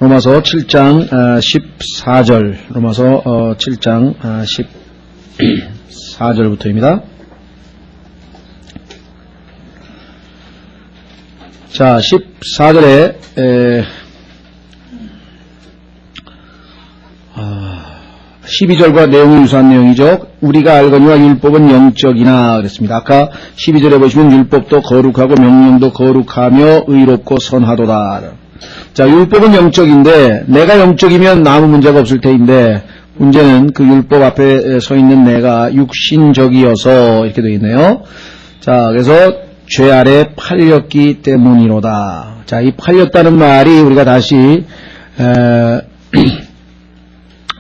로마서 7장 14절, 로마서 7장 14절부터입니다. 자, 14절에 12절과 내용이 유사한 내용이죠. 우리가 알거니와 율법은 영적이나 그랬습니다. 아까 12절에 보시면 율법도 거룩하고 명령도 거룩하며 의롭고 선하도다. 자, 율법은 영적인데 내가 영적이면 아무 문제가 없을 테인데 문제는 그 율법 앞에 서 있는 내가 육신적이어서 이렇게 되어 있네요. 자, 그래서 죄 아래 팔렸기 때문이로다. 자, 이 팔렸다는 말이 우리가 다시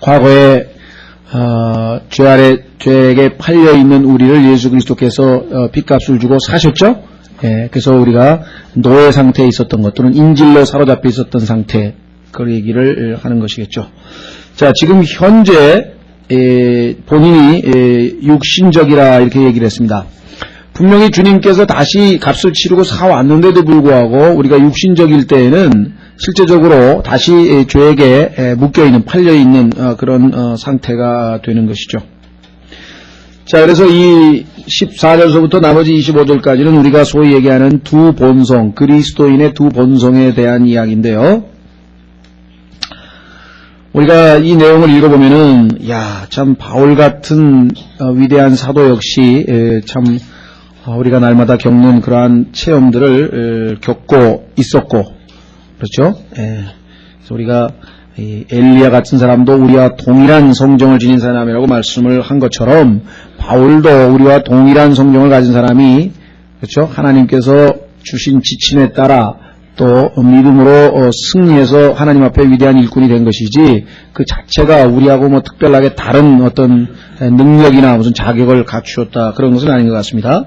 과거에 죄에게 팔려있는 우리를 예수 그리스도께서 핏값을 주고 사셨죠? 예, 그래서 우리가 노예 상태에 있었던 것 또는 인질로 사로잡혀 있었던 상태, 그 얘기를 하는 것이겠죠. 자, 지금 현재 본인이 육신적이라 이렇게 얘기를 했습니다. 분명히 주님께서 다시 값을 치르고 사왔는데도 불구하고 우리가 육신적일 때에는 실제적으로 다시 죄에게 묶여있는, 팔려있는 그런 상태가 되는 것이죠. 자, 그래서 이 14절서부터 나머지 25절까지는 우리가 소위 얘기하는 두 본성, 그리스도인의 두 본성에 대한 이야기인데요. 우리가 이 내용을 읽어보면은, 야, 참 바울 같은 위대한 사도 역시 참 우리가 날마다 겪는 그러한 체험들을 겪고 있었고, 그렇죠? 예. 그래서 우리가 엘리야 같은 사람도 우리와 동일한 성정을 지닌 사람이라고 말씀을 한 것처럼 바울도 우리와 동일한 성정을 가진 사람이, 그렇죠? 하나님께서 주신 지침에 따라 또 믿음으로 승리해서 하나님 앞에 위대한 일꾼이 된 것이지 그 자체가 우리하고 뭐 특별하게 다른 어떤 능력이나 무슨 자격을 갖추었다 그런 것은 아닌 것 같습니다.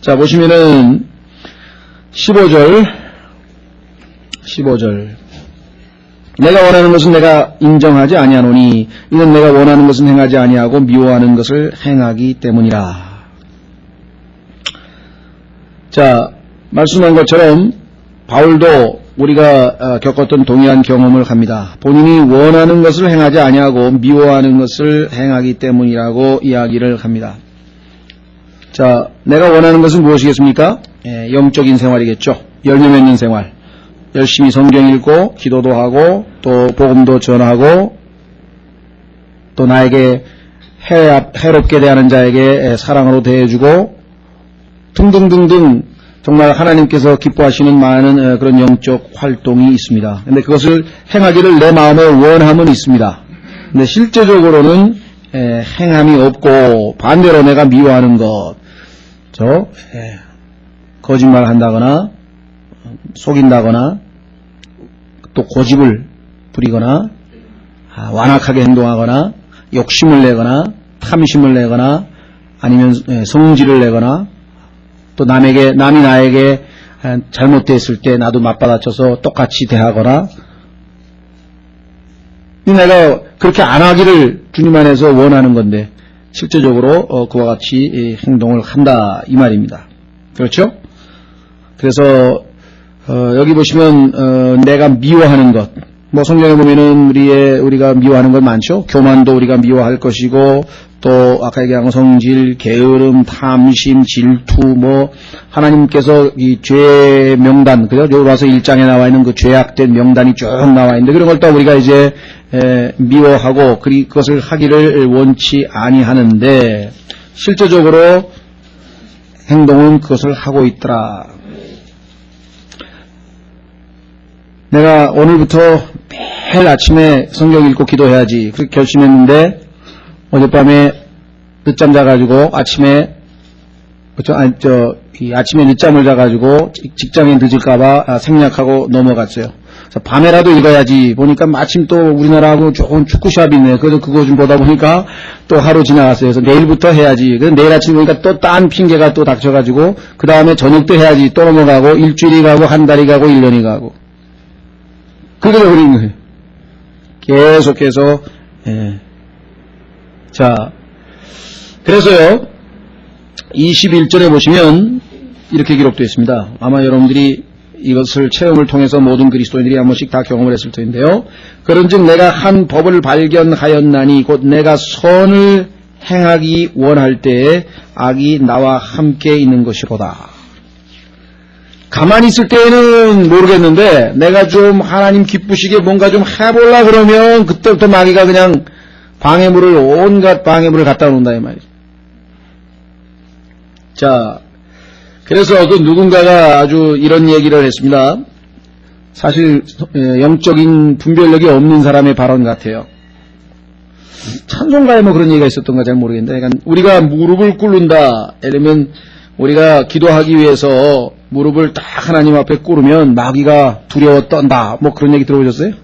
자, 보시면은 15절 내가 원하는 것은 내가 인정하지 아니하노니 이는 내가 원하는 것은 행하지 아니하고 미워하는 것을 행하기 때문이라. 자, 말씀한 것처럼 바울도 우리가 겪었던 동일한 경험을 합니다. 본인이 원하는 것을 행하지 아니하고 미워하는 것을 행하기 때문이라고 이야기를 합니다. 자, 내가 원하는 것은 무엇이겠습니까? 영적인 생활이겠죠. 열매 맺는 생활. 열심히 성경 읽고 기도도 하고 또 복음도 전하고 또 나에게 해롭게 대하는 자에게 사랑으로 대해주고 등등등등 정말 하나님께서 기뻐하시는 많은 그런 영적 활동이 있습니다. 근데 그것을 행하기를 내 마음에 원함은 있습니다. 근데 실제적으로는 행함이 없고 반대로 내가 미워하는 것, 거짓말 한다거나 속인다거나 또 고집을 부리거나 완악하게 행동하거나 욕심을 내거나 탐심을 내거나 아니면 성질을 내거나 또 남이 나에게 잘못됐을 때 나도 맞받아쳐서 똑같이 대하거나 내가 그렇게 안 하기를 주님 안에서 원하는 건데 실제적으로 그와 같이 행동을 한다 이 말입니다. 그렇죠? 그래서 여기 보시면 내가 미워하는 것, 뭐 성경에 보면은 우리가 미워하는 것 많죠. 교만도 우리가 미워할 것이고 또 아까 얘기한 거 성질, 게으름, 탐심, 질투, 뭐 하나님께서 이 죄 명단, 그죠? 여기 와서 1장에 나와 있는 그 죄악된 명단이 쭉 나와 있는데 그런 걸 또 우리가 이제 미워하고 그것을 하기를 원치 아니하는데 실제적으로 행동은 그것을 하고 있더라. 내가 오늘부터 매일 아침에 성경 읽고 기도해야지 그렇게 결심했는데 어젯밤에 늦잠 자가지고 아침에 아침에 늦잠을 자가지고 직장에 늦을까봐 생략하고 넘어갔어요. 그래서 밤에라도 읽어야지 보니까 마침 또 우리나라하고 좋은 축구샵이 있네. 그래서 그거 좀 보다 보니까 또 하루 지나갔어요. 그래서 내일부터 해야지. 그래서 내일 아침 보니까 또 딴 핑계가 또 닥쳐가지고 그 다음에 저녁 때 해야지. 또 넘어가고 일주일이 가고 한 달이 가고 1년이 가고 그게 그런 거예요. 계속해서 자, 그래서요 21절에 보시면 이렇게 기록되어 있습니다. 아마 여러분들이 이것을 체험을 통해서 모든 그리스도인들이 한 번씩 다 경험을 했을 터인데요. 그런즉 내가 한 법을 발견하였나니 곧 내가 선을 행하기 원할 때에 악이 나와 함께 있는 것이로다. 가만히 있을 때에는 모르겠는데 내가 좀 하나님 기쁘시게 뭔가 좀 해보려 그러면 그때부터 마귀가 그냥 방해물을 온갖 방해물을 갖다 놓는다 이 말이죠. 자, 그래서 그 누군가가 아주 이런 얘기를 했습니다. 사실 영적인 분별력이 없는 사람의 발언 같아요. 찬송가에 뭐 그런 얘기가 있었던가 잘 모르겠는데, 그러니까 우리가 무릎을 꿇는다. 예를 들면 우리가 기도하기 위해서 무릎을 딱 하나님 앞에 꿇으면 마귀가 두려워 떤다. 뭐 그런 얘기 들어보셨어요?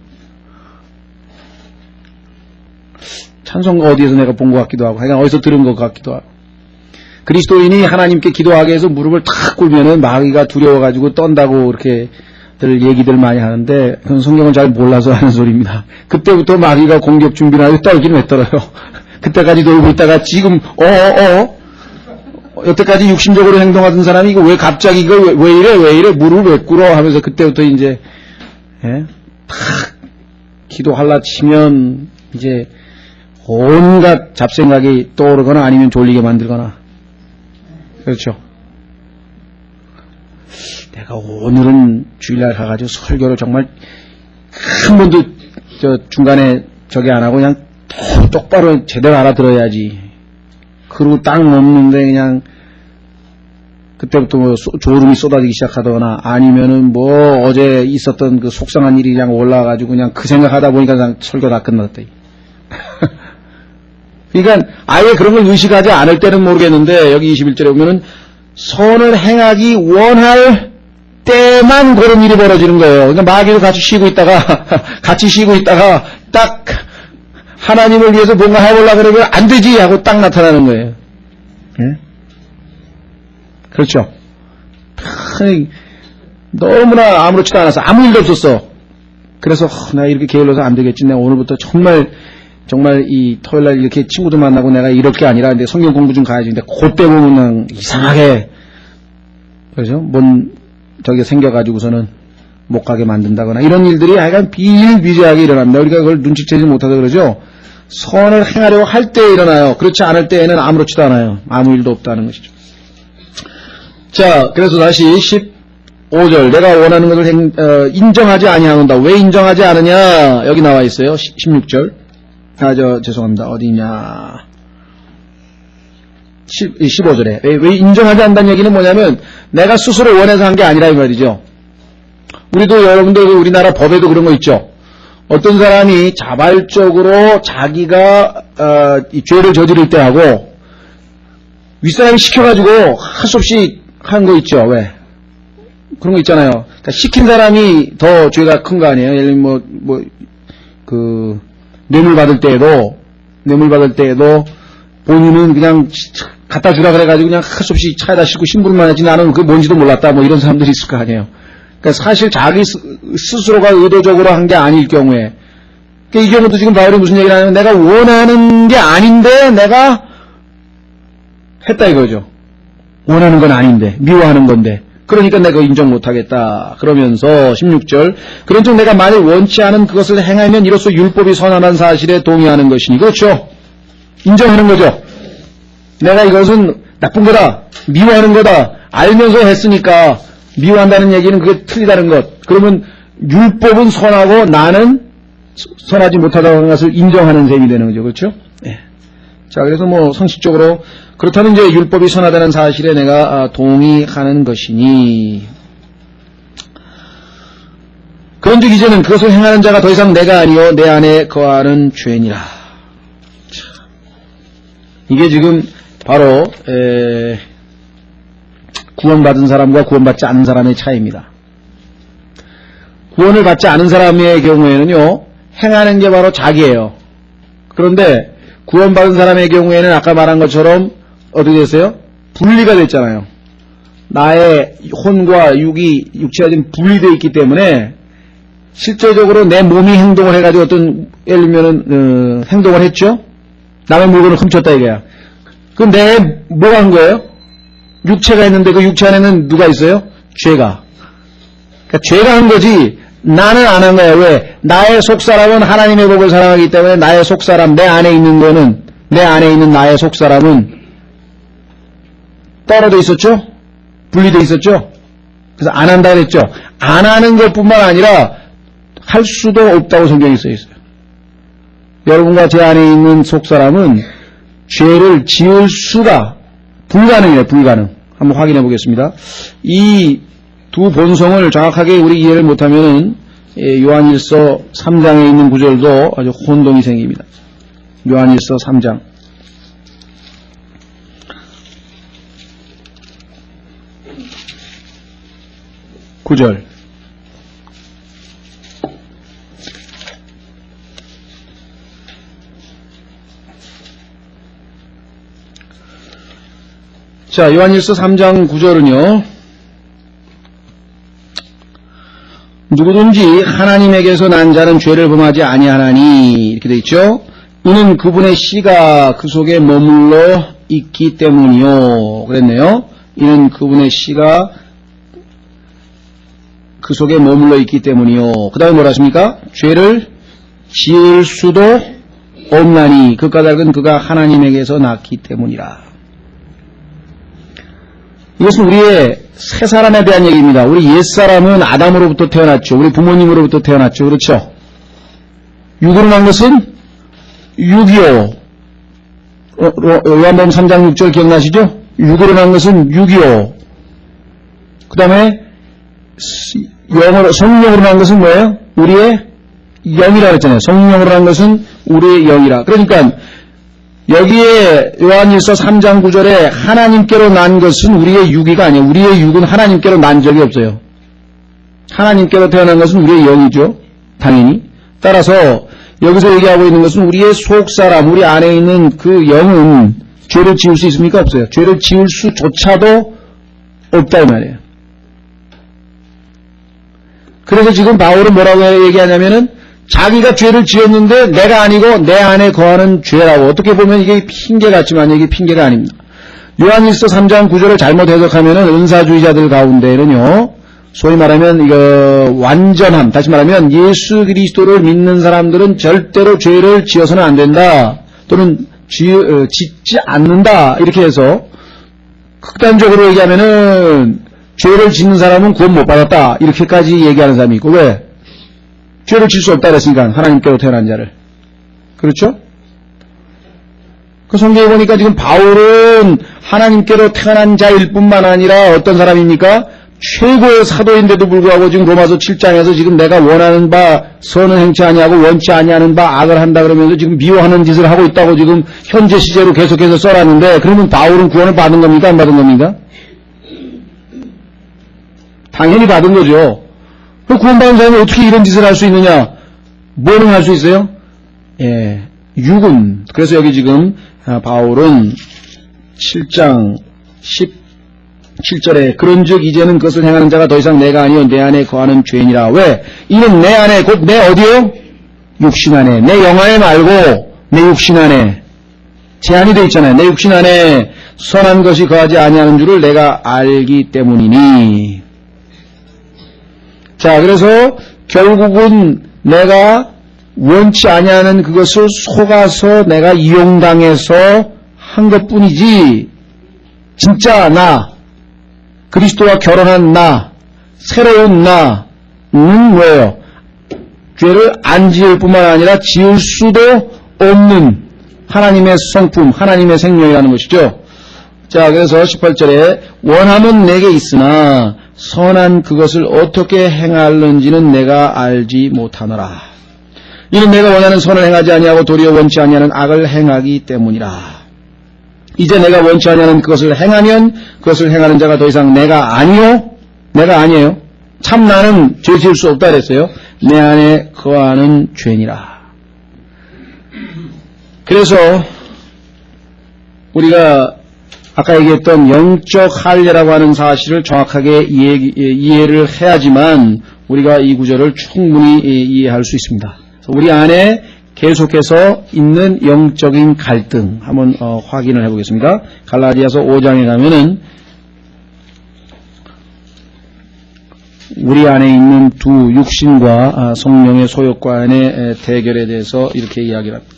찬송가 어디에서 내가 본 것 같기도 하고, 그냥 어디서 들은 것 같기도 하고. 그리스도인이 하나님께 기도하게 해서 무릎을 탁 꿇으면은 마귀가 두려워가지고 떤다고 이렇게 얘기들 많이 하는데, 그건 성경을 잘 몰라서 하는 소리입니다. 그때부터 마귀가 공격 준비를 하고 떨기는 왜 떨어요? 그때까지 놀고 있다가 지금, 여태까지 육신적으로 행동하던 사람이 이거 왜 갑자기 이거 왜 이래, 무릎을 왜 꿇어 하면서 그때부터 이제, 탁 기도할라 치면 이제 온갖 잡생각이 떠오르거나 아니면 졸리게 만들거나. 그렇죠. 내가 오늘은 주일날 가가지고 설교를 정말 한 번도 중간에 저기 안 하고 그냥 똑바로 제대로 알아들어야지. 그러고 딱 넘는데 그냥 그때부터 뭐 졸음이 쏟아지기 시작하거나 아니면은 뭐 어제 있었던 그 속상한 일이 그냥 올라와가지고 그냥 그 생각하다 보니까 그냥 설교 다 끝났다. 그러니까 아예 그런 걸 의식하지 않을 때는 모르겠는데 여기 21절에 보면은 선을 행하기 원할 때만 그런 일이 벌어지는 거예요. 그러니까 마귀도 같이 쉬고 있다가 딱 하나님을 위해서 뭔가 해보려고 그러면 안 되지 하고 딱 나타나는 거예요. 예? 그렇죠. 너무나 아무렇지도 않아서 아무 일도 없었어. 그래서 내가 이렇게 게을러서 안 되겠지. 내가 오늘부터 정말 이 토요일날 이렇게 친구들 만나고 내가 이럴 게 아니라 근데 성경 공부 좀 가야지. 근데 그때 보면 그냥 이상하게 그렇죠? 뭔 저게 생겨가지고서는 못 가게 만든다거나 이런 일들이 약간 비일비재하게 일어납니다. 우리가 그걸 눈치채지 못하다 그러죠. 선을 행하려고 할 때 일어나요. 그렇지 않을 때에는 아무렇지도 않아요. 아무 일도 없다는 것이죠. 자, 그래서 다시 15절 내가 원하는 것을 인정하지 아니하는다. 왜 인정하지 않느냐? 여기 나와 있어요. 16절. 죄송합니다. 어디냐? 15절에. 왜 인정하지 않는다는 얘기는 뭐냐면 내가 스스로 원해서 한 게 아니라 이 말이죠. 우리도 여러분들 우리나라 법에도 그런 거 있죠. 어떤 사람이 자발적으로 자기가 이 죄를 저지를 때 하고 윗사람이 시켜가지고 할 수 없이 한 거 있죠. 왜? 그런 거 있잖아요. 그러니까 시킨 사람이 더 죄가 큰 거 아니에요. 예를 들면 뇌물 받을 때에도 본인은 그냥 갖다 주라 그래가지고 그냥 할 수 없이 차에다 싣고 심부름만 하지 나는 그게 뭔지도 몰랐다 뭐 이런 사람들이 있을 거 아니에요. 그러니까 사실 자기 스스로가 의도적으로 한 게 아닐 경우에 그러니까 이 경우도 지금 바울이 무슨 얘기를 하냐면 내가 원하는 게 아닌데 내가 했다 이거죠. 원하는 건 아닌데 미워하는 건데 그러니까 내가 인정 못하겠다. 그러면서 16절 그런즉 내가 만일 원치 않은 그것을 행하면 이로써 율법이 선하다는 사실에 동의하는 것이니 그렇죠. 인정하는 거죠. 내가 이것은 나쁜 거다. 미워하는 거다. 알면서 했으니까 미워한다는 얘기는 그게 틀리다는 것. 그러면 율법은 선하고 나는 선하지 못하다는 것을 인정하는 셈이 되는 거죠. 그렇죠? 네. 자, 그래서 뭐 상식적으로 그렇다면 이제 율법이 선하다는 사실에 내가 동의하는 것이니 그런즉 이제는 그것을 행하는 자가 더 이상 내가 아니요 내 안에 거하는 죄니라. 이게 지금 바로 구원받은 사람과 구원받지 않은 사람의 차이입니다. 구원을 받지 않은 사람의 경우에는요 행하는 게 바로 자기예요. 그런데 구원받은 사람의 경우에는 아까 말한 것처럼 어떻게 됐어요? 분리가 됐잖아요. 나의 혼과 육체가 지금 분리되어 있기 때문에 실제적으로 내 몸이 행동을 해가지고 어떤 예를 들면은 행동을 했죠. 남의 물건을 훔쳤다 이거야. 그럼 내 뭐가 한 거예요? 육체가 있는데 그 육체 안에는 누가 있어요? 죄가. 그러니까 죄가 한 거지 나는 안 한 거야. 왜? 나의 속사람은 하나님의 복을 사랑하기 때문에 나의 속사람, 내 안에 있는 거는, 내 안에 있는 나의 속사람은 떨어져 있었죠? 분리되어 있었죠? 그래서 안 한다 그랬죠? 안 하는 것뿐만 아니라 할 수도 없다고 성경에 써 있어요. 여러분과 제 안에 있는 속사람은 죄를 지을 수가 불가능해요. 불가능. 한번 확인해 보겠습니다. 이 두 본성을 정확하게 우리 이해를 못하면 요한일서 3장에 있는 구절도 아주 혼동이 생깁니다. 요한일서 3장 9절 자, 요한일서 3장 9절은요. 누구든지 하나님에게서 난 자는 죄를 범하지 아니하나니 이렇게 되어 있죠. 이는 그분의 씨가 그 속에 머물러 있기 때문이요. 그랬네요. 이는 그분의 씨가 그 속에 머물러 있기 때문이요. 그 다음에 뭐라 하십니까? 죄를 지을 수도 없나니 그 까닭은 그가 하나님에게서 났기 때문이라. 이것은 우리의 새 사람에 대한 얘기입니다. 우리 옛사람은 아담으로부터 태어났죠. 우리 부모님으로부터 태어났죠. 그렇죠? 육으로 난 것은 625. 요한복음 3장 6절 기억나시죠? 육으로 난 것은 625. 그 다음에 성령으로 난 것은 뭐예요? 우리의 영이라 그랬잖아요. 성령으로 난 것은 우리의 영이라. 그러니까 여기에 요한일서 3장 9절에 하나님께로 난 것은 우리의 육이가 아니에요. 우리의 육은 하나님께로 난 적이 없어요. 하나님께로 태어난 것은 우리의 영이죠. 당연히. 따라서 여기서 얘기하고 있는 것은 우리의 속사람, 우리 안에 있는 그 영은 죄를 지을 수 있습니까? 없어요. 죄를 지을 수조차도 없다 이 말이에요. 그래서 지금 바울은 뭐라고 얘기하냐면은 자기가 죄를 지었는데 내가 아니고 내 안에 거하는 죄라고. 어떻게 보면 이게 핑계 같지만 이게 핑계가 아닙니다. 요한일서 3장 9절을 잘못 해석하면은 은사주의자들 가운데는요, 소위 말하면 이거 완전함, 다시 말하면 예수 그리스도를 믿는 사람들은 절대로 죄를 지어서는 안 된다, 또는 짓지 않는다, 이렇게 해서 극단적으로 얘기하면은 죄를 짓는 사람은 구원 못 받았다, 이렇게까지 얘기하는 사람이 있고. 왜? 죄를 질 수 없다 그랬으니까, 하나님께로 태어난 자를. 그렇죠? 그 성경에 보니까 지금 바울은 하나님께로 태어난 자일 뿐만 아니라 어떤 사람입니까? 최고의 사도인데도 불구하고 지금 로마서 7장에서 지금 내가 원하는 바 선은 행치 아니하고 원치 아니하는 바 악을 한다 그러면서 지금 미워하는 짓을 하고 있다고 지금 현재 시제로 계속해서 써놨는데, 그러면 바울은 구원을 받은 겁니까? 안 받은 겁니까? 당연히 받은 거죠. 그 구원받은 사람이 어떻게 이런 짓을 할 수 있느냐? 뭐는 할 수 있어요? 예, 육은. 그래서 여기 지금 바울은 7장 17절에 그런즉 이제는 그것을 행하는 자가 더 이상 내가 아니요 내 안에 거하는 죄인이라. 왜? 이는 내 안에, 곧 내 어디요? 육신 안에. 내 영 안에 말고 내 육신 안에. 제한이 되어 있잖아요. 내 육신 안에 선한 것이 거하지 아니하는 줄을 내가 알기 때문이니. 자, 그래서 결국은 내가 원치 아니하는 그것을 속아서 내가 이용당해서 한 것뿐이지, 진짜 나, 그리스도와 결혼한 나, 새로운 나는 뭐예요? 죄를 안 지을 뿐만 아니라 지을 수도 없는 하나님의 성품, 하나님의 생명이라는 것이죠. 자, 그래서 18절에 원함은 내게 있으나 선한 그것을 어떻게 행할는지는 내가 알지 못하노라. 이는 내가 원하는 선을 행하지 아니하고 도리어 원치 아니하는 악을 행하기 때문이라. 이제 내가 원치 아니하는 그것을 행하면 그것을 행하는 자가 더 이상 내가 아니요, 내가 아니에요. 참 나는 죄 지을 수 없다 그랬어요. 내 안에 거하는 죄니라. 그래서 우리가 아까 얘기했던 영적 할례라고 하는 사실을 정확하게 이해를 해야지만 우리가 이 구절을 충분히 이해할 수 있습니다. 우리 안에 계속해서 있는 영적인 갈등 한번 확인을 해보겠습니다. 갈라디아서 5장에 가면은 우리 안에 있는 두 육신과 성령의 소욕과의 대결에 대해서 이렇게 이야기를 합니다.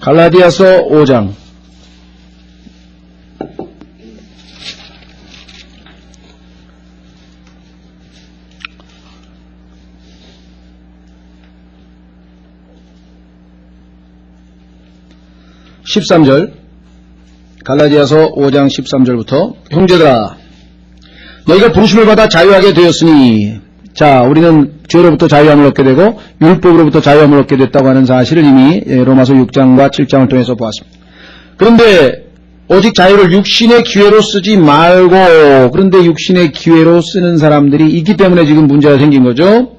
갈라디아서 5장 13절, 갈라디아서 5장 13절부터 형제들아 너희가 부르심을 받아 자유하게 되었으니, 자, 우리는 죄로부터 자유함을 얻게 되고 율법으로부터 자유함을 얻게 됐다고 하는 사실을 이미 로마서 6장과 7장을 통해서 보았습니다. 그런데 오직 자유를 육신의 기회로 쓰지 말고, 그런데 육신의 기회로 쓰는 사람들이 있기 때문에 지금 문제가 생긴 거죠.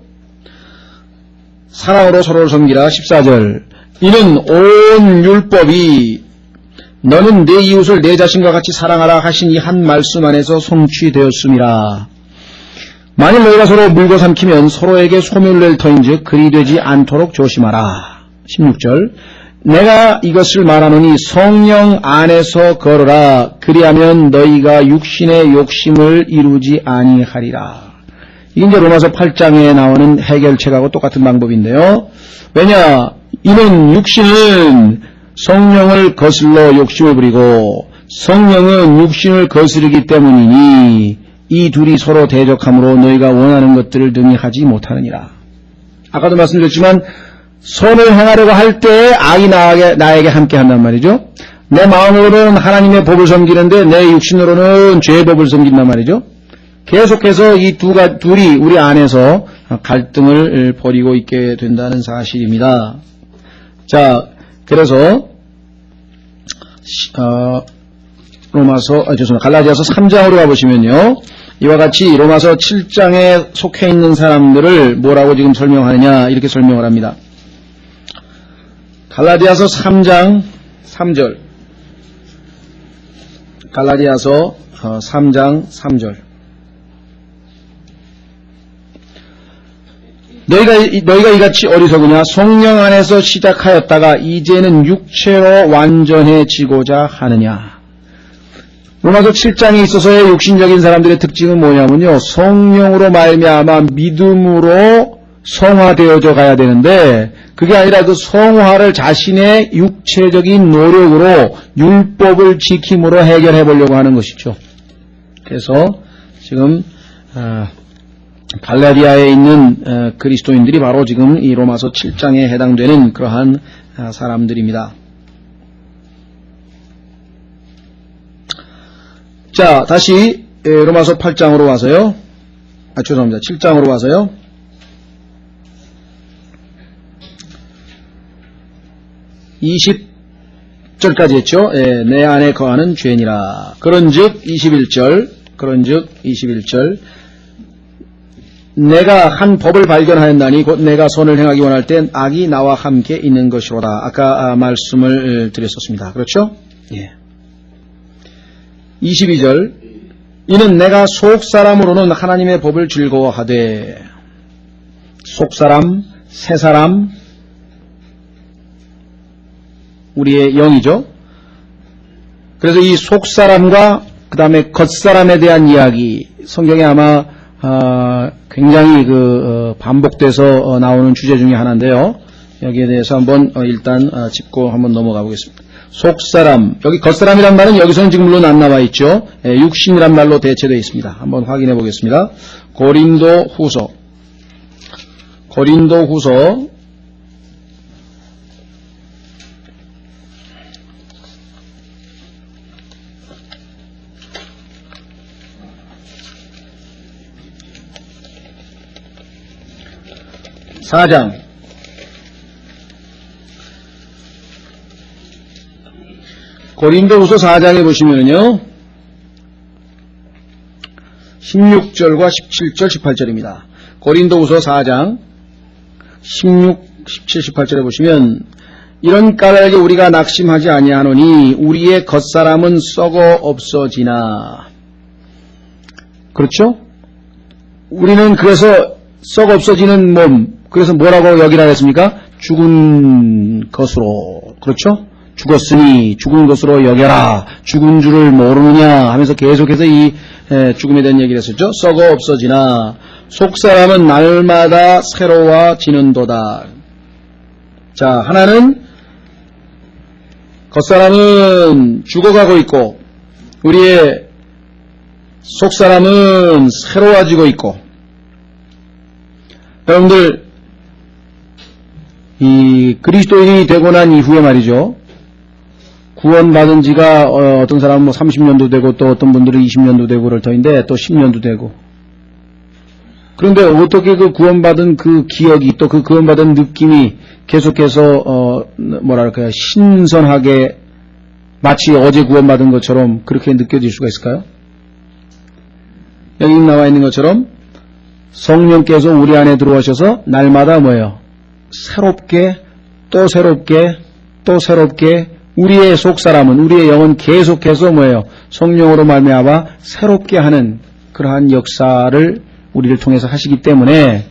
사랑으로 서로를 섬기라. 14절, 이는 온 율법이 너는 내 이웃을 내 자신과 같이 사랑하라 하신 이 한 말씀 안에서 성취되었음이라. 만일 너희가 서로 물고 삼키면 서로에게 소멸될 터인즉 그리 되지 않도록 조심하라. 16절, 내가 이것을 말하노니 성령 안에서 걸어라. 그리하면 너희가 육신의 욕심을 이루지 아니하리라. 이게 이제 로마서 8장에 나오는 해결책하고 똑같은 방법인데요. 왜냐, 이는 육신은 성령을 거슬러 욕심을 부리고 성령은 육신을 거스르기 때문이니 이 둘이 서로 대적함으로 너희가 원하는 것들을 능히 하지 못하느니라. 아까도 말씀드렸지만 선을 행하려고 할 때 악이 나에게 함께 한단 말이죠. 내 마음으로는 하나님의 법을 섬기는데 내 육신으로는 죄의 법을 섬긴단 말이죠. 계속해서 이 둘이 우리 안에서 갈등을 벌이고 있게 된다는 사실입니다. 자, 그래서 갈라디아서 3장으로 가보시면요, 이와 같이 로마서 7장에 속해 있는 사람들을 뭐라고 지금 설명하느냐, 이렇게 설명을 합니다. 갈라디아서 3장 3절, 갈라디아서 3장 3절, 너희가 이같이 어리석으냐. 성령 안에서 시작하였다가 이제는 육체로 완전해지고자 하느냐. 로마서 7장에 있어서의 육신적인 사람들의 특징은 뭐냐면요, 성령으로 말미암아 믿음으로 성화되어져 가야 되는데 그게 아니라 그 성화를 자신의 육체적인 노력으로 율법을 지킴으로 해결해 보려고 하는 것이죠. 그래서 지금 갈라디아에 있는 그리스도인들이 바로 지금 이 로마서 7장에 해당되는 그러한 사람들입니다. 자, 다시 로마서 8장으로 와서요. 죄송합니다. 7장으로 와서요. 20절까지 했죠. 내 안에 거하는 죄니라. 그런즉 21절, 내가 한 법을 발견하였나니 곧 내가 선을 행하기 원할 땐 악이 나와 함께 있는 것이로다. 아까 말씀을 드렸었습니다. 그렇죠? 예. 22절, 이는 내가 속사람으로는 하나님의 법을 즐거워하되, 속사람, 새사람, 우리의 영이죠. 그래서 이 속사람과 그 다음에 겉사람에 대한 이야기, 성경에 아마 굉장히 반복돼서 나오는 주제 중에 하나인데요. 여기에 대해서 한번 일단 짚고 한번 넘어가 보겠습니다. 속사람, 여기 겉사람이란 말은 여기서는 지금 물론 안 나와 있죠. 육신이란 말로 대체되어 있습니다. 한번 확인해 보겠습니다. 고린도 후서 4장 고린도후서 4장에 보시면요, 16절과 17절, 18절입니다. 고린도후서 4장 16, 17, 18절에 보시면 이런 까닭에 우리가 낙심하지 아니하노니 우리의 겉사람은 썩어 없어지나. 그렇죠? 우리는 그래서 썩어 없어지는 몸, 그래서 뭐라고 여기라 했습니까? 죽은 것으로. 그렇죠? 죽었으니 죽은 것으로 여겨라. 죽은 줄을 모르느냐 하면서 계속해서 이 죽음에 대한 얘기를 했었죠. 썩어 없어지나 속사람은 날마다 새로워지는도다. 자, 하나는 겉사람은 죽어가고 있고 우리의 속사람은 새로워지고 있고, 여러분들 이 그리스도인이 되고 난 이후에 말이죠, 구원받은 지가 어떤 사람은 뭐 30년도 되고 또 어떤 분들은 20년도 되고 그럴 터인데 또 10년도 되고, 그런데 어떻게 그 구원받은 그 기억이 또 그 구원받은 느낌이 계속해서 뭐랄까요, 신선하게 마치 어제 구원받은 것처럼 그렇게 느껴질 수가 있을까요? 여기 나와 있는 것처럼 성령께서 우리 안에 들어오셔서 날마다 뭐예요? 새롭게 또 새롭게 또 새롭게 우리의 속사람은, 우리의 영은 계속해서 뭐예요? 성령으로 말미암아 새롭게 하는 그러한 역사를 우리를 통해서 하시기 때문에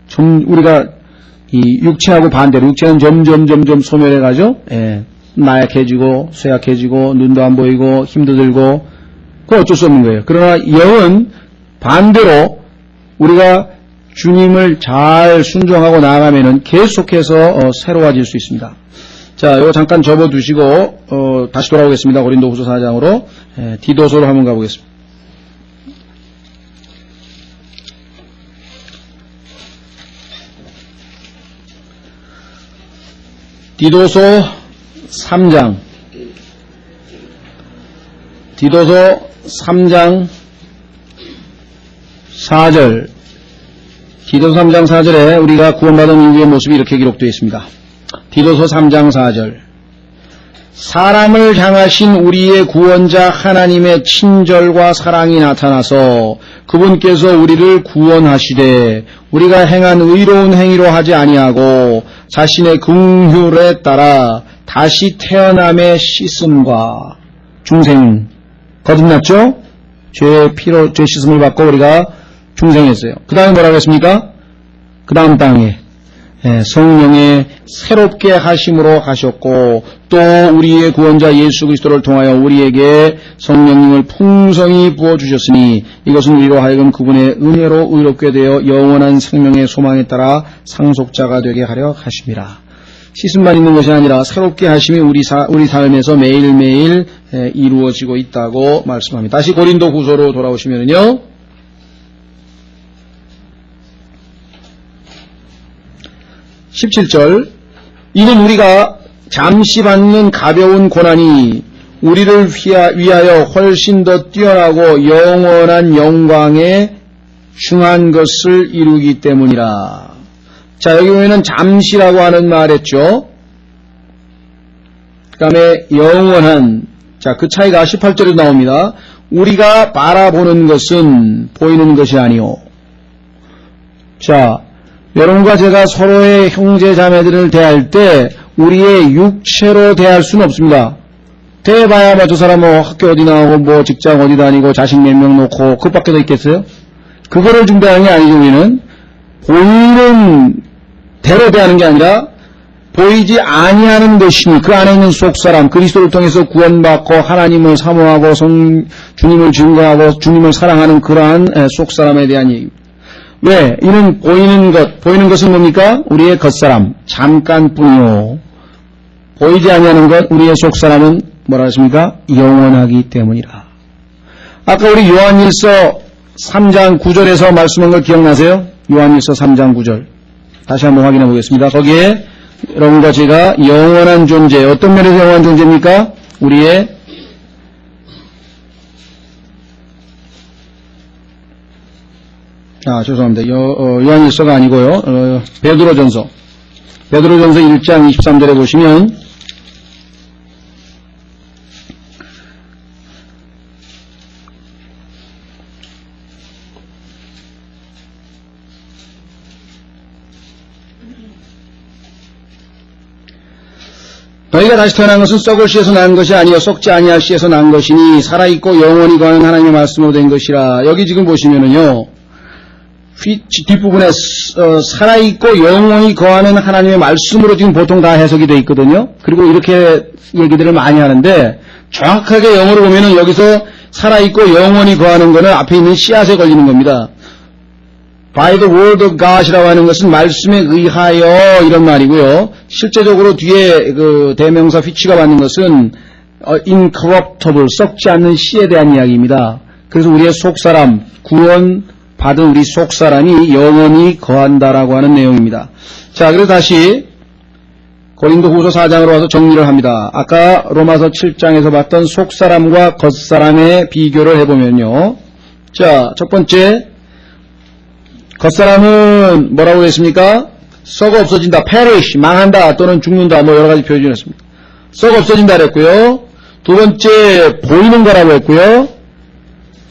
좀 우리가 이 육체하고 반대로, 육체는 점점 소멸해가죠. 나약해지고 쇠약해지고 눈도 안 보이고 힘도 들고, 그건 어쩔 수 없는 거예요. 그러나 영은 반대로 우리가 주님을 잘 순종하고 나아가면은 계속해서 새로워질 수 있습니다. 자, 이거 잠깐 접어두시고 다시 돌아오겠습니다. 고린도후서 4장으로 디도서로 한번 가보겠습니다. 디도서 3장, 디도서 3장 4절, 디도서 3장 4절에 우리가 구원받은 이후의 모습이 이렇게 기록되어 있습니다. 디도서 3장 4절, 사람을 향하신 우리의 구원자 하나님의 친절과 사랑이 나타나서 그분께서 우리를 구원하시되 우리가 행한 의로운 행위로 하지 아니하고 자신의 긍휼에 따라 다시 태어남의 씻음과 중생, 거듭났죠? 죄의 피로, 죄 씻음을 받고 우리가 중생했어요. 그 다음에 뭐라고 했습니까? 그 다음 땅에 성령의 새롭게 하심으로 하셨고, 또 우리의 구원자 예수 그리스도를 통하여 우리에게 성령님을 풍성히 부어주셨으니 이것은 우리로 하여금 그분의 은혜로 의롭게 되어 영원한 생명의 소망에 따라 상속자가 되게 하려 하심이라. 씻음만 있는 것이 아니라 새롭게 하심이 우리 삶에서 매일매일 이루어지고 있다고 말씀합니다. 다시 고린도 후서로 돌아오시면요, 17절, 이는 우리가 잠시 받는 가벼운 고난이 우리를 위하여 훨씬 더 뛰어나고 영원한 영광에 중한 것을 이루기 때문이라. 자, 여기 보면은 잠시라고 하는 말 했죠. 그 다음에 영원한, 자, 그 차이가 18절에 나옵니다. 우리가 바라보는 것은 보이는 것이 아니오. 자, 여러분과 제가 서로의 형제 자매들을 대할 때 우리의 육체로 대할 수는 없습니다. 대봐야 뭐 저 사람 뭐 학교 어디 나오고 뭐 직장 어디 다니고 자식 몇 명 놓고 그것밖에 더 있겠어요? 그거를 준비하는 게 아니죠. 우리는 보이는 대로 대하는 게 아니라 보이지 아니하는 것이니 그 안에 있는 속사람, 그리스도를 통해서 구원받고 하나님을 사모하고 주님을 증거하고 주님을 사랑하는 그러한 속사람에 대한 얘기입니다. 왜? 이는 보이는 것은 뭡니까? 우리의 겉사람, 잠깐뿐이요. 보이지 아니하는 것, 우리의 속사람은 뭐라 했습니까? 영원하기 때문이라. 아까 우리 요한일서 3장 9절에서 말씀한 걸 기억나세요? 요한일서 3장 9절. 다시 한번 확인해 보겠습니다. 거기에 여러분과 제가 영원한 존재, 어떤 면에서 영원한 존재입니까? 우리의 죄송합니다. 요한일서가 아니고요. 베드로전서 1장 23절에 보시면 너희가 다시 태어난 것은 썩을 씨에서 난 것이 아니요 썩지 아니할 씨에서 난 것이니 살아있고 영원히 거하는 하나님의 말씀으로 된 것이라. 여기 지금 보시면은요, 뒷부분에 살아있고 영원히 거하는 하나님의 말씀으로 지금 보통 다 해석이 되어 있거든요. 그리고 이렇게 얘기들을 많이 하는데 정확하게 영어로 보면은 여기서 살아있고 영원히 거하는 거는 앞에 있는 씨앗에 걸리는 겁니다. By the word of God이라고 하는 것은 말씀에 의하여 이런 말이고요. 실제적으로 뒤에 그 대명사 which가 받는 것은 incorruptible, 썩지 않는 씨에 대한 이야기입니다. 그래서 우리의 속사람, 구원 받은 우리 속사람이 영원히 거한다라고 하는 내용입니다. 자, 그래서 다시 고린도후서 4장으로 와서 정리를 합니다. 아까 로마서 7장에서 봤던 속사람과 겉사람의 비교를 해보면요. 자, 첫 번째 겉사람은 뭐라고 했습니까? 썩어 없어진다, perish, 망한다 또는 죽는다, 뭐 여러 가지 표현을 했습니다. 썩어 없어진다 그랬고요. 두 번째 보이는 거라고 했고요.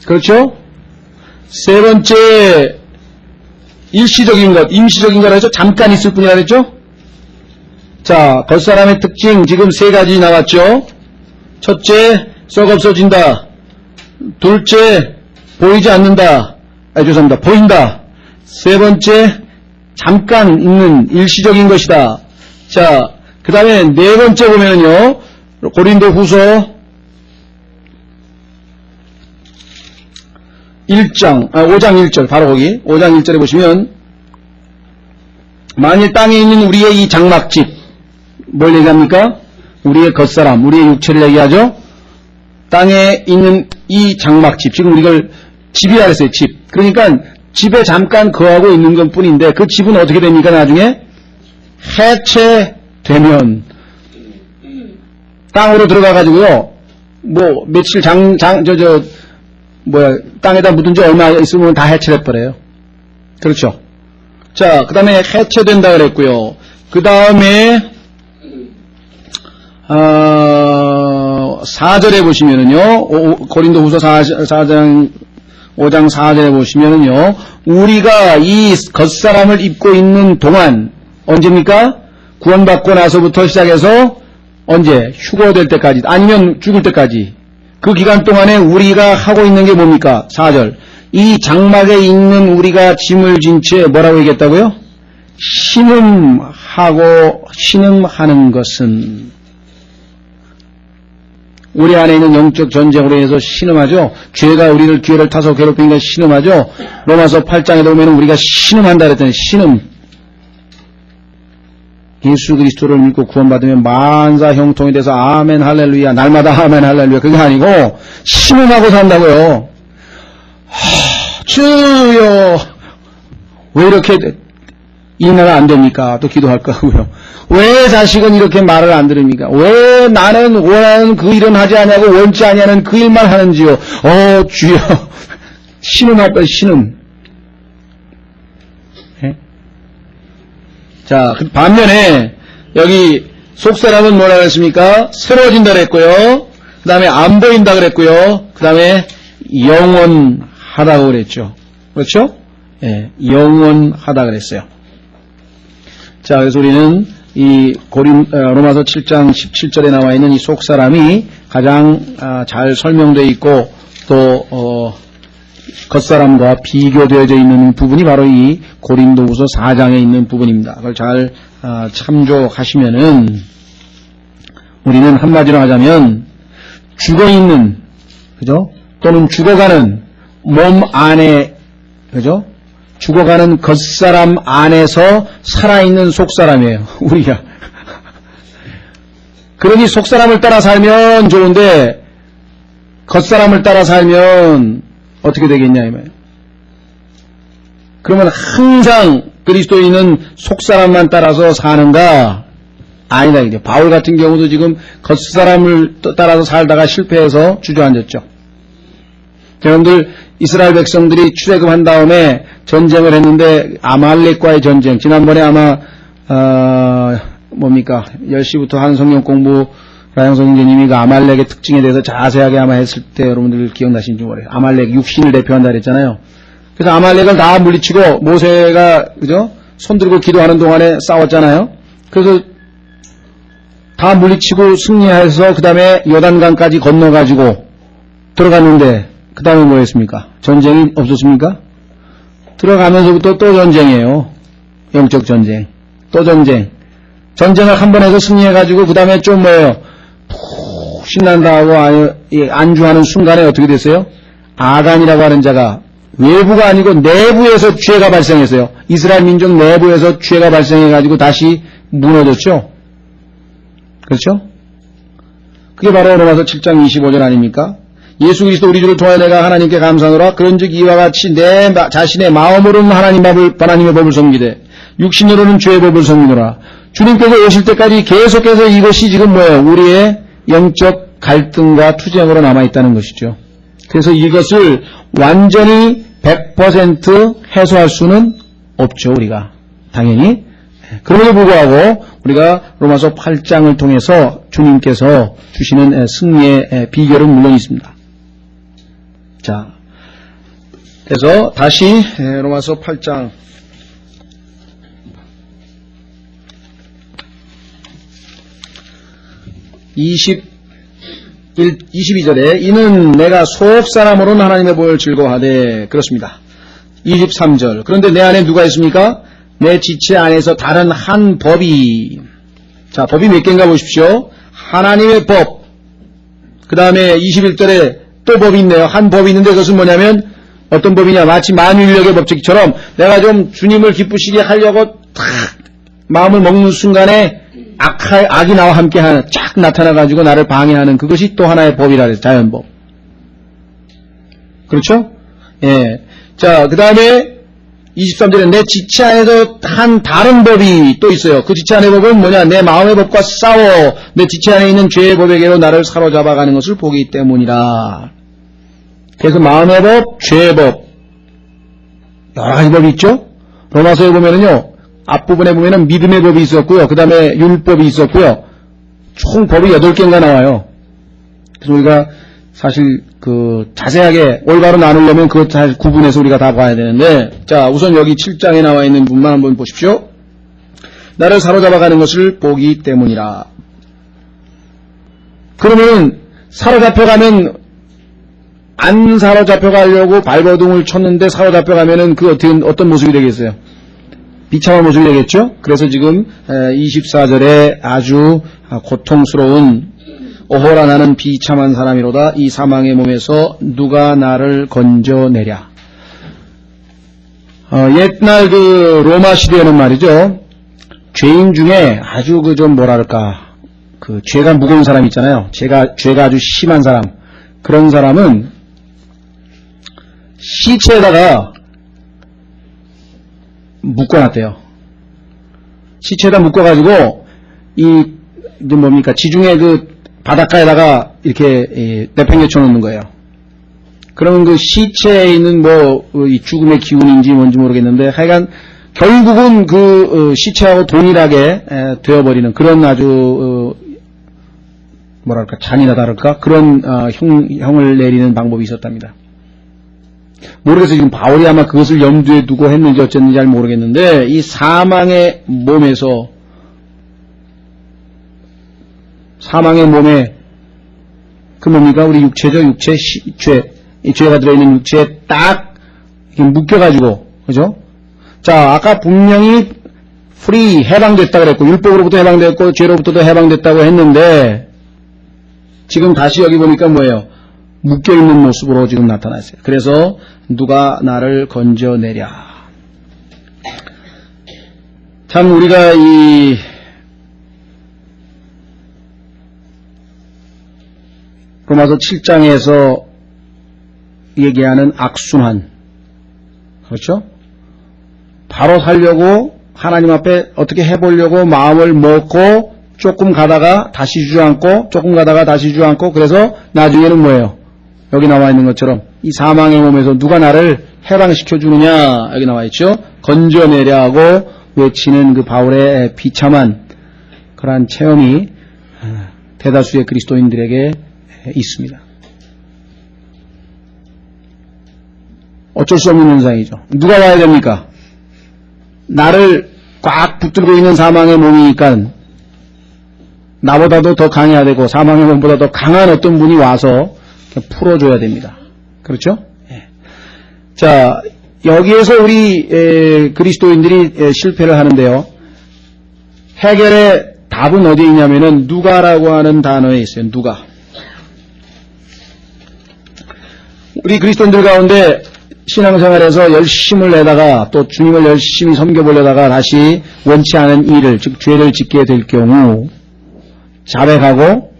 그렇죠? 세 번째 일시적인 것, 임시적인 거라 해서 잠깐 있을 뿐이라 그랬죠? 자, 겉사람의 특징 지금 세 가지 나왔죠? 첫째, 썩어 없어진다. 둘째, 보이지 않는다. 죄송합니다. 보인다. 세 번째, 잠깐 있는 일시적인 것이다. 자, 그 다음에 네 번째 보면은요, 고린도후서 5장 1절, 바로 거기, 5장 1절에 보시면, 만일 땅에 있는 우리의 이 장막집, 뭘 얘기합니까? 우리의 겉사람, 우리의 육체를 얘기하죠? 땅에 있는 이 장막집, 지금 이걸 집이라 했어요, 집. 그러니까 집에 잠깐 거하고 있는 것 뿐인데, 그 집은 어떻게 됩니까, 나중에? 해체되면, 땅으로 들어가가지고요, 뭐, 며칠 땅에다 묻은 지 얼마 있으면 다 해체해버려요. 그렇죠. 자, 그 다음에 해체된다 그랬고요. 그 다음에, 4절에 보시면은요, 고린도후서 4장, 5장 4절에 보시면은요, 우리가 이 겉사람을 입고 있는 동안, 언제입니까? 구원받고 나서부터 시작해서, 언제? 휴거될 때까지, 아니면 죽을 때까지. 그 기간 동안에 우리가 하고 있는 게 뭡니까? 4절. 이 장막에 있는 우리가 짐을 진 채 뭐라고 얘기했다고요? 신음하는 것은 우리 안에 있는 영적 전쟁으로 인해서 신음하죠. 죄가 우리를 기회를 타서 괴롭히니까 신음하죠. 로마서 8장에 보면 우리가 신음한다 그랬더니 신음. 예수 그리스도를 믿고 구원받으면 만사 형통에 대해서 아멘 할렐루야, 날마다 아멘 할렐루야, 그게 아니고 신음하고 산다고요. 주여, 왜 이렇게 일어나면 안 됩니까? 또 기도할 거고요. 왜 자식은 이렇게 말을 안 들습니까? 왜 나는 원하는 그 일은 하지 아니하고 원치 아니하는 그 일만 하는지요? 주여, 신음할 거 신음. 자, 반면에 여기 속사람은 뭐라 그랬습니까? 새로워진다 그랬고요. 그 다음에 안 보인다 그랬고요. 그 다음에 영원하다고 그랬죠. 그렇죠? 예, 영원하다 그랬어요. 자, 그래서 우리는 이 로마서 7장 17절에 나와 있는 이 속사람이 가장 잘 설명되어 있고 또 겉사람과 비교되어져 있는 부분이 바로 이 고린도후서 4장에 있는 부분입니다. 그걸 잘 참조하시면은 우리는 한마디로 하자면 죽어있는, 그죠? 또는 죽어가는 몸 안에, 그죠? 죽어가는 겉사람 안에서 살아있는 속사람이에요. 우리가. 그러니 속사람을 따라 살면 좋은데 겉사람을 따라 살면 어떻게 되겠냐 이 말이에요. 그러면 항상 그리스도인은 속사람만 따라서 사는가? 아니다 이게. 바울 같은 경우도 지금 겉사람을 따라서 살다가 실패해서 주저앉았죠. 여러분들 이스라엘 백성들이 출애굽한 다음에 전쟁을 했는데 아말렉과의 전쟁. 지난번에 아마 뭡니까 10시부터 한 성경 공부 라영 선생님이 그 아말렉의 특징에 대해서 자세하게 아마 했을 때 여러분들 기억나시는지 모르겠어요. 아말렉 육신을 대표한다 그랬잖아요. 그래서 아말렉을 다 물리치고 모세가 그죠? 손 들고 기도하는 동안에 싸웠잖아요. 그래서 다 물리치고 승리해서 그 다음에 요단강까지 건너가지고 들어갔는데 그 다음에 뭐 했습니까? 전쟁이 없었습니까? 들어가면서부터 또 전쟁이에요. 영적 전쟁. 또 전쟁. 전쟁을 한 번 해서 승리해가지고 그 다음에 좀 뭐예요. 푹 신난다 하고 안주하는 순간에 어떻게 됐어요? 아간이라고 하는 자가 외부가 아니고 내부에서 죄가 발생했어요. 이스라엘 민족 내부에서 죄가 발생해가지고 다시 무너졌죠. 그렇죠? 그게 바로 로마서 7장 25절 아닙니까? 예수 그리스도 우리 주를 통하여 내가 하나님께 감사하노라. 그런즉 이와 같이 내 자신의 마음으로는 하나님의 법을 섬기되 육신으로는 죄의 법을 섬기노라. 주님께서 오실 때까지 계속해서 이것이 지금 뭐예요? 우리의 영적 갈등과 투쟁으로 남아있다는 것이죠. 그래서 이것을 완전히 100% 해소할 수는 없죠, 우리가. 당연히. 그럼에도 불구하고 우리가 로마서 8장을 통해서 주님께서 주시는 승리의 비결은 물론 있습니다. 자, 그래서 다시 로마서 8장 22절에 이는 내가 속사람으로는 하나님의 복을 즐거워하되 그렇습니다. 23절 그런데 내 안에 누가 있습니까? 내 지체 안에서 다른 한 법이 자 법이 몇 개인가 보십시오. 하나님의 법 그 다음에 21절에 또 법이 있네요. 한 법이 있는데 그것은 뭐냐면 어떤 법이냐 마치 만유인력의 법칙처럼 내가 좀 주님을 기쁘시게 하려고 탁 마음을 먹는 순간에 악이 나와 함께 쫙 나타나가지고 나를 방해하는 그것이 또 하나의 법이라 그래요. 자연법. 그렇죠? 예. 자, 그 다음에 23절에 내 지체 안에도 한 다른 법이 또 있어요. 그 지체 안의 법은 뭐냐? 내 마음의 법과 싸워 내 지체 안에 있는 죄의 법에게로 나를 사로잡아가는 것을 보기 때문이라. 그래서 마음의 법, 죄의 법 여러 가지 법이 있죠? 로마서에 보면은요. 앞부분에 보면은 믿음의 법이 있었고요. 그 다음에 율법이 있었고요. 총 법이 8개인가 나와요. 그래서 우리가 사실 자세하게 올바로 나누려면 그것 다 구분해서 우리가 다 봐야 되는데, 자, 우선 여기 7장에 나와 있는 부분만 한번 보십시오. 나를 사로잡아가는 것을 보기 때문이라. 그러면 사로잡혀가면 안 사로잡혀가려고 발버둥을 쳤는데 사로잡혀가면은 어떤 모습이 되겠어요? 비참한 모습이 되겠죠? 그래서 지금 24절에 아주 고통스러운 오호라 나는 비참한 사람이로다. 이 사망의 몸에서 누가 나를 건져내랴. 옛날 로마 시대에는 말이죠. 죄인 중에 아주 죄가 무거운 사람 있잖아요. 죄가 아주 심한 사람. 그런 사람은 시체에다가 묶어놨대요. 시체에다 묶어가지고 지중해 바닷가에다가 이렇게 내팽개쳐 놓는 거예요. 그러면 그 시체에 있는 이 죽음의 기운인지 뭔지 모르겠는데 하여간 결국은 시체하고 동일하게 되어버리는 그런 아주 잔인하다랄까 그런 형을 내리는 방법이 있었답니다. 모르겠어요. 지금 바울이 아마 그것을 염두에 두고 했는지 어쨌는지 잘 모르겠는데 이 사망의 몸에 뭡니까? 우리 육체죠. 죄가 들어있는 육체에 딱 이렇게 묶여가지고 그죠? 자, 아까 분명히 해방됐다 그랬고 율법으로부터 해방됐고 죄로부터도 해방됐다고 했는데 지금 다시 여기 보니까 뭐예요? 묶여있는 모습으로 지금 나타났어요. 그래서 누가 나를 건져내랴. 참 우리가 이 로마서 7장에서 얘기하는 악순환 그렇죠? 바로 살려고 하나님 앞에 어떻게 해보려고 마음을 먹고 조금 가다가 다시 주저앉고 조금 가다가 다시 주저앉고 그래서 나중에는 뭐예요? 여기 나와 있는 것처럼 이 사망의 몸에서 누가 나를 해방시켜 주느냐 여기 나와 있죠. 건져내려고 외치는 그 바울의 비참한 그러한 체험이 대다수의 그리스도인들에게 있습니다. 어쩔 수 없는 현상이죠. 누가 와야 됩니까? 나를 꽉 붙들고 있는 사망의 몸이니까 나보다도 더 강해야 되고 사망의 몸보다 더 강한 어떤 분이 와서 풀어줘야 됩니다. 그렇죠? 예. 자, 여기에서 우리 그리스도인들이 실패를 하는데요. 해결의 답은 어디에 있냐면은 누가라고 하는 단어에 있어요. 누가. 우리 그리스도인들 가운데 신앙생활에서 열심을 내다가 또 주님을 열심히 섬겨보려다가 다시 원치 않은 일을, 즉 죄를 짓게 될 경우 자백하고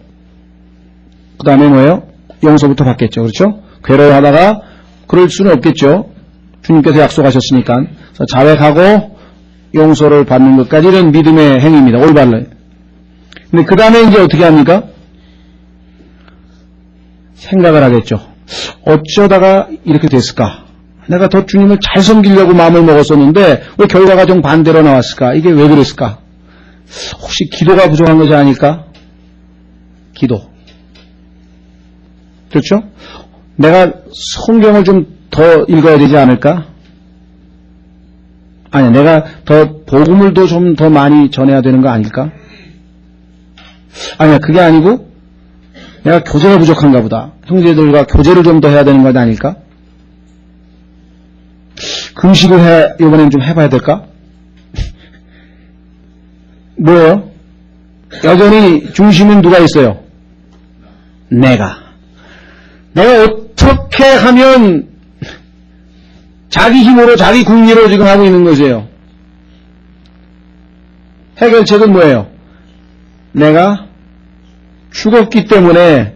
그 다음에 뭐예요? 용서부터 받겠죠. 그렇죠? 괴로워하다가 그럴 수는 없겠죠. 주님께서 약속하셨으니까. 그래서 자백하고 용서를 받는 것까지는 믿음의 행위입니다. 올바른. 근데 그 다음에 이제 어떻게 합니까? 생각을 하겠죠. 어쩌다가 이렇게 됐을까? 내가 더 주님을 잘 섬기려고 마음을 먹었었는데 왜 결과가 좀 반대로 나왔을까? 이게 왜 그랬을까? 혹시 기도가 부족한 것이 아닐까? 기도. 그렇죠? 내가 성경을 좀 더 읽어야 되지 않을까? 아니, 내가 더 복음을 좀 더 많이 전해야 되는 거 아닐까? 아니야, 그게 아니고 내가 교제가 부족한가 보다. 형제들과 교제를 좀 더 해야 되는 것 아닐까? 금식을 이번엔 좀 해봐야 될까? 뭐예요? 여전히 중심은 누가 있어요? 내가 어떻게 하면 자기 힘으로 자기 궁리로 지금 하고 있는 것이에요. 해결책은 뭐예요? 내가 죽었기 때문에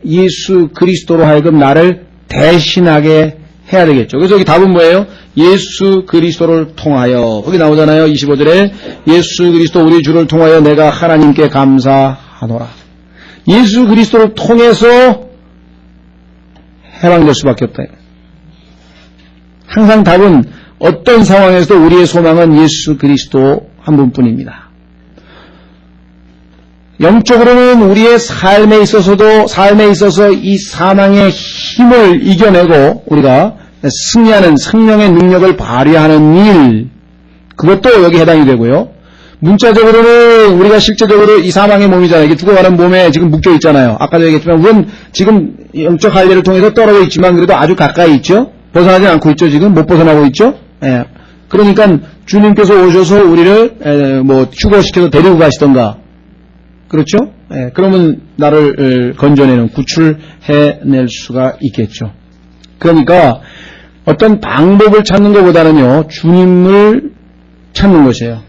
예수 그리스도로 하여금 나를 대신하게 해야 되겠죠. 그래서 여기 답은 뭐예요? 예수 그리스도를 통하여. 거기 나오잖아요. 25절에 예수 그리스도 우리 주를 통하여 내가 하나님께 감사하노라. 예수 그리스도를 통해서 해방될 수밖에 없다. 항상 답은 어떤 상황에서도 우리의 소망은 예수 그리스도 한 분뿐입니다. 영적으로는 우리의 삶에 있어서 이 사망의 힘을 이겨내고 우리가 승리하는 생명의 능력을 발휘하는 일, 그것도 여기 해당이 되고요. 문자적으로는 우리가 실제적으로 이 사망의 몸이잖아요. 이게 죽어가는 몸에 지금 묶여 있잖아요. 아까도 얘기했지만 물론 지금 영적 할례를 통해서 떨어져 있지만 그래도 아주 가까이 있죠. 벗어나지 않고 있죠. 지금 못 벗어나고 있죠. 예. 그러니까 주님께서 오셔서 우리를 휴거시켜서 데리고 가시던가, 그렇죠? 예. 그러면 나를 건져내는, 구출해낼 수가 있겠죠. 그러니까 어떤 방법을 찾는 것보다는요, 주님을 찾는 것이에요.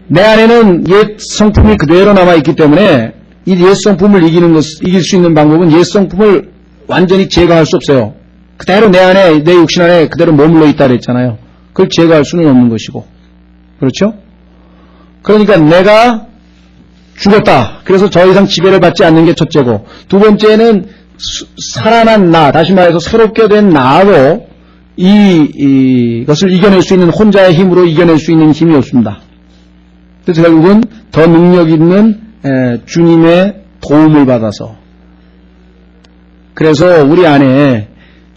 내 안에는 옛 성품이 그대로 남아있기 때문에 이 옛 성품을 이길 수 있는 방법은 옛 성품을 완전히 제거할 수 없어요. 그대로 내 안에, 내 육신 안에 그대로 머물러 있다 그랬잖아요. 그걸 제거할 수는 없는 것이고. 그렇죠? 그러니까 내가 죽었다. 그래서 더 이상 지배를 받지 않는 게 첫째고, 두 번째는 살아난 나, 다시 말해서 새롭게 된 나로 이것을 이겨낼 수 있는, 혼자의 힘으로 이겨낼 수 있는 힘이 없습니다. 그래서 결국은 더 능력 있는 주님의 도움을 받아서, 그래서 우리 안에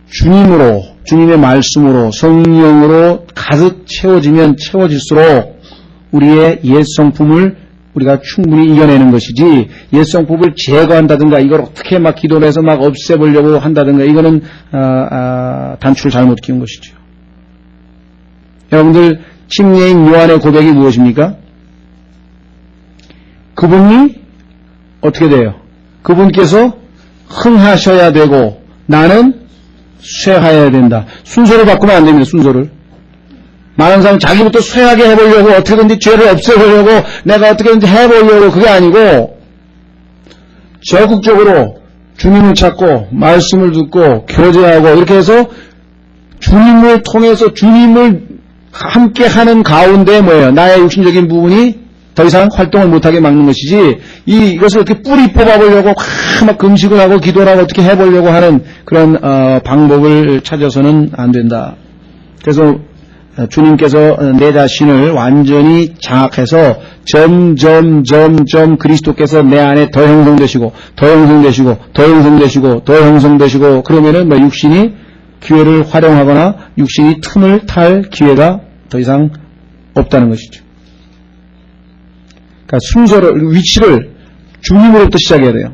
주님으로, 주님의 말씀으로, 성령으로 가득 채워지면 채워질수록 우리의 옛 성품을 우리가 충분히 이겨내는 것이지, 옛 성품을 제거한다든가 이걸 어떻게 막 기도를 해서 막 없애보려고 한다든가, 이거는 단추를 잘못 끼운 것이죠. 여러분들 침례인 요한의 고백이 무엇입니까? 그분이 어떻게 돼요? 그분께서 흥하셔야 되고 나는 쇠하여야 된다. 순서를 바꾸면 안 됩니다. 순서를. 많은 사람은 자기부터 쇠하게 해보려고, 어떻게든지 죄를 없애보려고, 내가 어떻게든지 해보려고, 그게 아니고 적극적으로 주님을 찾고 말씀을 듣고 교제하고 이렇게 해서 주님을 통해서 주님을 함께 하는 가운데 뭐예요? 나의 육신적인 부분이 더 이상 활동을 못하게 막는 것이지, 이것을 이렇게 뿌리 뽑아보려고 막 금식을 하고 기도를 하고 어떻게 해보려고 하는 그런 방법을 찾아서는 안 된다. 그래서 주님께서 내 자신을 완전히 장악해서 점점 그리스도께서 내 안에 더 형성되시고 그러면은 육신이 기회를 활용하거나 육신이 틈을 탈 기회가 더 이상 없다는 것이죠. 그러니까 순서를, 위치를 주님으로부터 시작해야 돼요.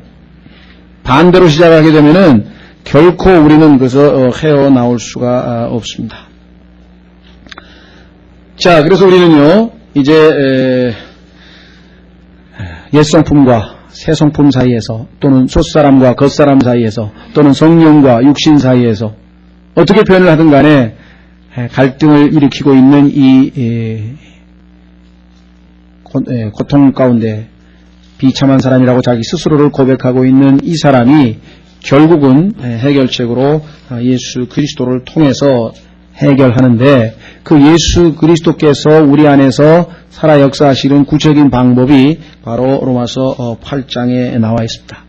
반대로 시작하게 되면은 결코 우리는 그래서 헤어나올 수가 없습니다. 자, 그래서 우리는요, 이제 옛성품과 새성품 사이에서, 또는 솥사람과 겉사람 사이에서, 또는 성령과 육신 사이에서 어떻게 표현을 하든 간에 갈등을 일으키고 있는 이 고통 가운데 비참한 사람이라고 자기 스스로를 고백하고 있는 이 사람이 결국은 해결책으로 예수 그리스도를 통해서 해결하는데, 그 예수 그리스도께서 우리 안에서 살아 역사하시는 구체적인 방법이 바로 로마서 8장에 나와 있습니다.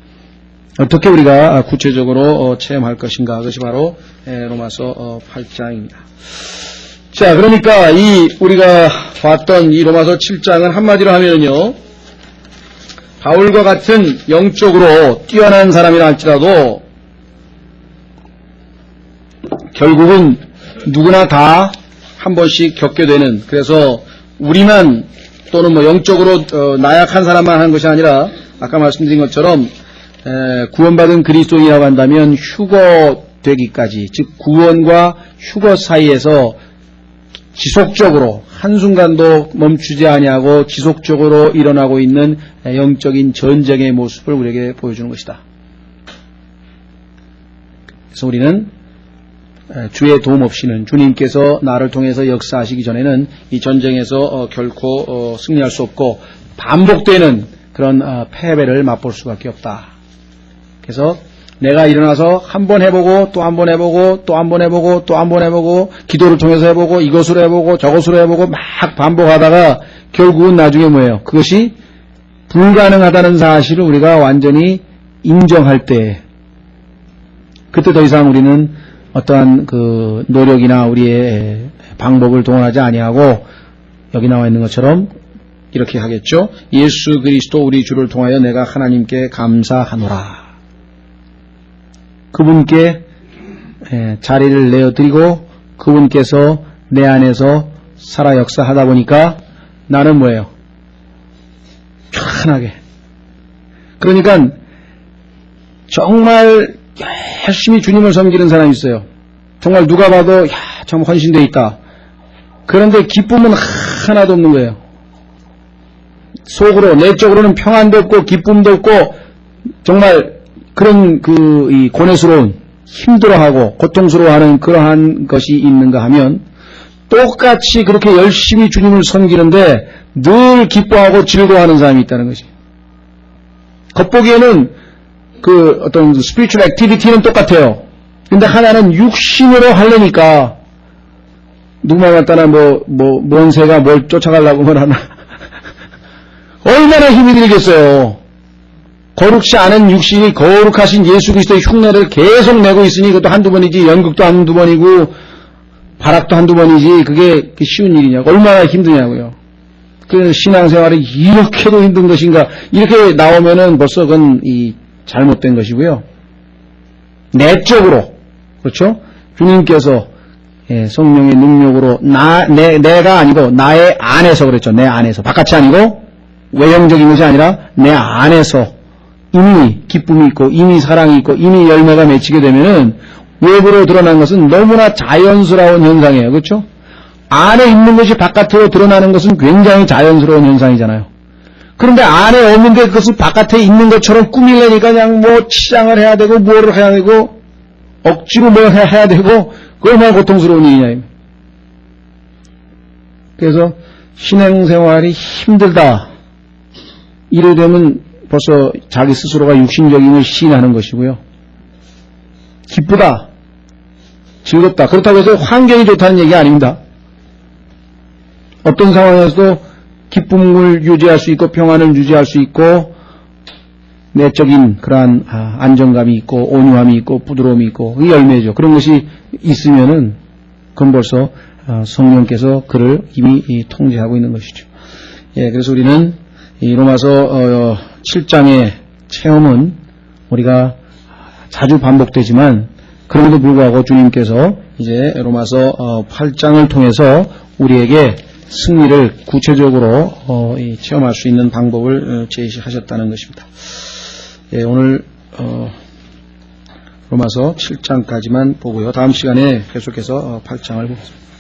어떻게 우리가 구체적으로 체험할 것인가, 그것이 바로 로마서 8장입니다. 자, 그러니까 우리가 봤던 이 로마서 7장은 한마디로 하면요, 바울과 같은 영적으로 뛰어난 사람이라 할지라도 결국은 누구나 다 한 번씩 겪게 되는, 그래서 우리만 또는 영적으로 나약한 사람만 하는 것이 아니라 아까 말씀드린 것처럼 구원받은 그리스도인이라고 한다면 휴거되기까지, 즉 구원과 휴거 사이에서 지속적으로 한순간도 멈추지 아니하고 지속적으로 일어나고 있는 영적인 전쟁의 모습을 우리에게 보여주는 것이다. 그래서 우리는 주의 도움 없이는, 주님께서 나를 통해서 역사하시기 전에는 이 전쟁에서 결코 승리할 수 없고 반복되는 그런 패배를 맛볼 수밖에 없다. 그래서 내가 일어나서 한 번 해보고 또 한 번 해보고 또 한 번 해보고 또 한 번 해보고 기도를 통해서 해보고 이것으로 해보고 저것으로 해보고 막 반복하다가 결국은 나중에 뭐예요? 그것이 불가능하다는 사실을 우리가 완전히 인정할 때, 그때 더 이상 우리는 어떠한 그 노력이나 우리의 방법을 동원하지 아니하고 여기 나와 있는 것처럼 이렇게 하겠죠. 예수 그리스도 우리 주를 통하여 내가 하나님께 감사하노라. 그분께 자리를 내어드리고 그분께서 내 안에서 살아 역사하다 보니까 나는 뭐예요? 편하게. 그러니까 정말 열심히 주님을 섬기는 사람이 있어요. 정말 누가 봐도 참 헌신되어 있다. 그런데 기쁨은 하나도 없는 거예요. 속으로, 내적으로는 평안도 없고 기쁨도 없고 정말 그런 이 고뇌스러운, 힘들어하고 고통스러워하는 그러한 것이 있는가 하면, 똑같이 그렇게 열심히 주님을 섬기는데 늘 기뻐하고 즐거워하는 사람이 있다는 것이. 겉보기에는 그 어떤 스피리추얼 액티비티는 똑같아요. 근데 하나는 육신으로 하려니까 누구만 갖다나 뭔 새가 뭘 쫓아가려고 뭘 하나 얼마나 힘이 들겠어요. 거룩치 않은 육신이 거룩하신 예수 그리스도의 흉내를 계속 내고 있으니, 그것도 한두 번이지, 연극도 한두 번이고 발악도 한두 번이지, 그게 쉬운 일이냐고, 얼마나 힘드냐고요. 그 신앙생활이 이렇게도 힘든 것인가, 이렇게 나오면은 벌써 그건 잘못된 것이고요. 내적으로, 그렇죠? 주님께서 성령의 능력으로 내가 아니고 나의 안에서, 그랬죠. 내 안에서, 바깥이 아니고 외형적인 것이 아니라 내 안에서 이미 기쁨이 있고 이미 사랑이 있고 이미 열매가 맺히게 되면은 외부로 드러난 것은 너무나 자연스러운 현상이에요. 그렇죠? 안에 있는 것이 바깥으로 드러나는 것은 굉장히 자연스러운 현상이잖아요. 그런데 안에 없는데 그것을 바깥에 있는 것처럼 꾸밀려니까 그냥 치장을 해야 되고 뭐를 해야 되고 억지로 뭘 해야 되고, 그 얼마나 고통스러운 일이냐. 그래서 신앙생활이 힘들다 이래 되면 벌써 자기 스스로가 육신적인 걸 시인하는 것이고요. 기쁘다, 즐겁다, 그렇다고 해서 환경이 좋다는 얘기가 아닙니다. 어떤 상황에서도 기쁨을 유지할 수 있고 평안을 유지할 수 있고 내적인 그러한 안정감이 있고 온유함이 있고 부드러움이 있고, 그 열매죠. 그런 것이 있으면은 그건 벌써 성령께서 그를 이미 통제하고 있는 것이죠. 예, 그래서 우리는 이 로마서 7장의 체험은 우리가 자주 반복되지만, 그럼에도 불구하고 주님께서 이제 로마서 8장을 통해서 우리에게 승리를 구체적으로 체험할 수 있는 방법을 제시하셨다는 것입니다. 예, 오늘 로마서 7장까지만 보고요. 다음 시간에 계속해서 8장을 보겠습니다.